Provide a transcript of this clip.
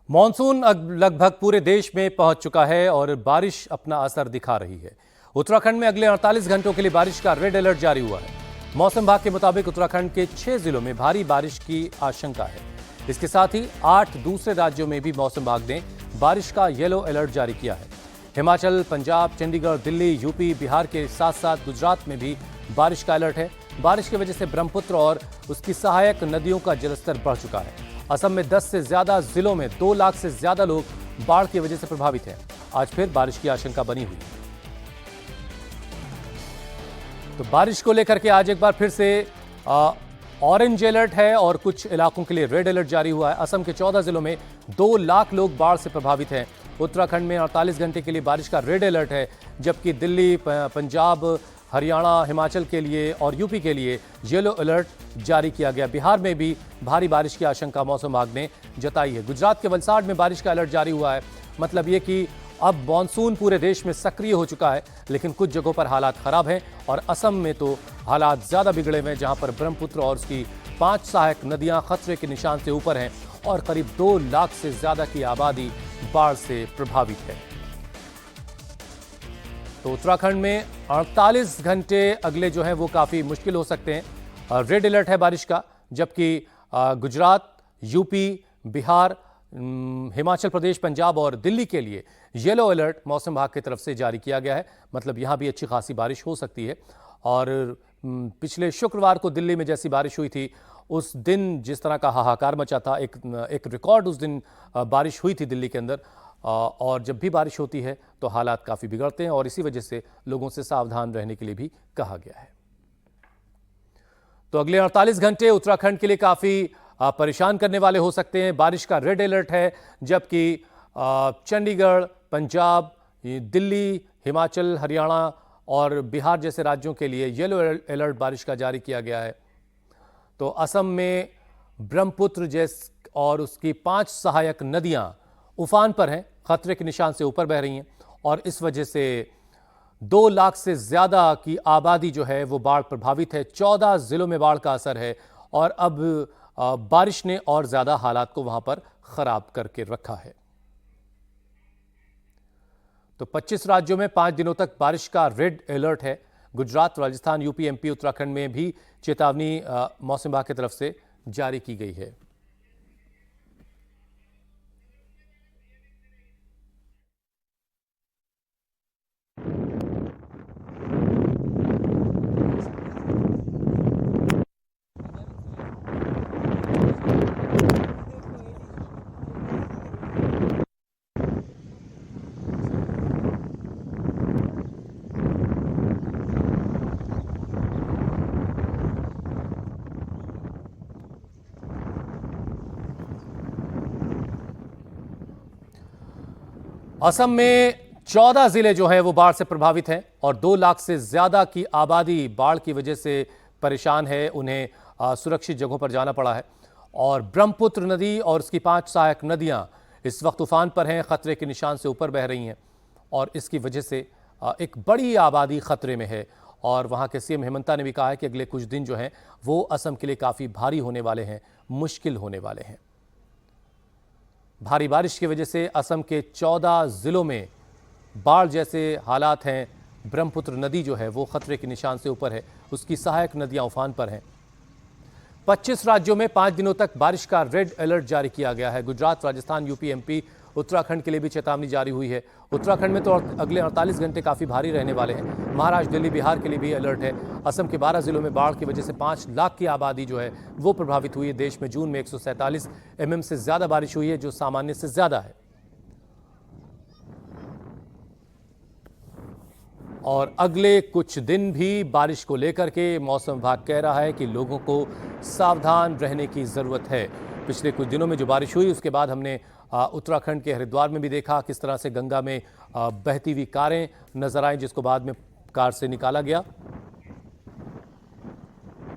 Monsoon अब लगभग पूरे देश में पहुंच चुका है और बारिश अपना असर दिखा रही है। उत्तराखंड में अगले 48 घंटों के लिए बारिश का रेड अलर्ट जारी हुआ है। मौसम विभाग के मुताबिक उत्तराखंड के 6 जिलों में भारी बारिश की आशंका है। इसके साथ ही 8 दूसरे राज्यों में भी मौसम विभाग ने बारिश का येलो अलर्ट जारी किया है। हिमाचल, पंजाब, चंडीगढ़, दिल्ली, यूपी, बिहार के साथ साथ गुजरात में भी बारिश का अलर्ट है। बारिश की वजह से ब्रह्मपुत्र और उसकी सहायक नदियों का जलस्तर बढ़ चुका है। असम में 10 से ज्यादा जिलों में 2 लाख से ज्यादा लोग बाढ़ की वजह से प्रभावित हैं। आज फिर बारिश की आशंका बनी हुई है। तो बारिश को लेकर के आज एक बार फिर से ऑरेंज अलर्ट है और कुछ इलाकों के लिए रेड अलर्ट जारी हुआ है। असम के 14 जिलों में 2 लाख लोग बाढ़ से प्रभावित हैं। उत्तराखंड में 48 घंटे के लिए बारिश का रेड अलर्ट है, जबकि दिल्ली, पंजाब, हरियाणा, हिमाचल के लिए और यूपी के लिए येलो अलर्ट जारी किया गया। बिहार में भी भारी बारिश की आशंका मौसम विभाग ने जताई है। गुजरात के वलसाड में बारिश का अलर्ट जारी हुआ है। मतलब ये कि अब मॉनसून पूरे देश में सक्रिय हो चुका है, लेकिन कुछ जगहों पर हालात खराब हैं और असम में तो हालात ज्यादा बिगड़े हुए हैं, जहां पर ब्रह्मपुत्र और उसकी 5 सहायक नदियां खतरे के निशान से ऊपर हैं और करीब 2 लाख से ज्यादा की आबादी बाढ़ से प्रभावित है। तो उत्तराखंड में 48 घंटे अगले जो है वो काफी मुश्किल हो सकते हैं। रेड अलर्ट है बारिश का, जबकि गुजरात, यूपी, बिहार, हिमाचल प्रदेश, पंजाब और दिल्ली के लिए येलो अलर्ट मौसम विभाग की तरफ से जारी किया गया है। मतलब यहां भी अच्छी खासी बारिश हो सकती है। और पिछले शुक्रवार को दिल्ली में जैसी बारिश हुई थी, उस दिन जिस तरह का हाहाकार मचा था, एक रिकॉर्ड उस दिन बारिश हुई थी दिल्ली के अंदर। और जब भी बारिश होती है तो हालात काफी बिगड़ते हैं और इसी वजह से लोगों से सावधान रहने के लिए भी कहा गया है। तो अगले 48 घंटे उत्तराखंड के लिए काफी परेशान करने वाले हो सकते हैं। बारिश का रेड अलर्ट है, जबकि चंडीगढ़, पंजाब, दिल्ली, हिमाचल, हरियाणा और बिहार जैसे राज्यों के लिए येलो अलर्ट बारिश का जारी किया गया है। तो असम में ब्रह्मपुत्र और उसकी 5 सहायक नदियां उफान पर हैं, खतरे के निशान से ऊपर बह रही हैं और इस वजह से 2 लाख से ज्यादा की आबादी जो है वो बाढ़ प्रभावित है। 14 जिलों में बाढ़ का असर है और अब बारिश ने और ज्यादा हालात को वहां पर खराब करके रखा है। तो 25 राज्यों में 5 दिनों तक बारिश का रेड अलर्ट है। गुजरात, राजस्थान, यूपी, एमपी, उत्तराखंड में भी चेतावनी मौसम विभाग की तरफ से जारी की गई है। असम में 14 जिले जो हैं वो बाढ़ से प्रभावित हैं और 2 लाख से ज्यादा की आबादी बाढ़ की वजह से परेशान है। उन्हें सुरक्षित जगहों पर जाना पड़ा है और ब्रह्मपुत्र नदी और उसकी 5 सहायक नदियां इस वक्त उफान पर हैं, खतरे के निशान से ऊपर बह रही हैं और इसकी वजह से एक बड़ी आबादी खतरे में है। और वहां के सीएम हेमंता ने भी कहा है कि अगले कुछ दिन जो हैं वो असम के लिए काफी भारी होने वाले हैं, मुश्किल होने वाले हैं। भारी बारिश की वजह से असम के 14 जिलों में बाढ़ जैसे हालात हैं। ब्रह्मपुत्र नदी जो है वो खतरे के निशान से ऊपर है, उसकी सहायक नदियां उफान पर हैं। 25 राज्यों में 5 दिनों तक बारिश का रेड अलर्ट जारी किया गया है। गुजरात, राजस्थान, यूपी, एमपी, उत्तराखंड के लिए भी चेतावनी जारी हुई है। उत्तराखंड में तो अगले 48 घंटे काफी भारी रहने वाले हैं। महाराष्ट्र, दिल्ली, बिहार के लिए भी अलर्ट है। असम के 12 जिलों में बाढ़ की वजह से 5 लाख की आबादी जो है वो प्रभावित हुई है। देश में जून में 147 mm से ज्यादा बारिश हुई है, जो सामान्य से ज्यादा है। और अगले कुछ दिन भी बारिश को लेकर के मौसम विभाग कह रहा है कि लोगों को सावधान रहने की जरूरत है। पिछले कुछ दिनों में जो बारिश हुई उसके बाद हमने उत्तराखंड के हरिद्वार में भी देखा किस तरह से गंगा में बहती हुई कारें नजर आई, जिसको बाद में कार से निकाला गया।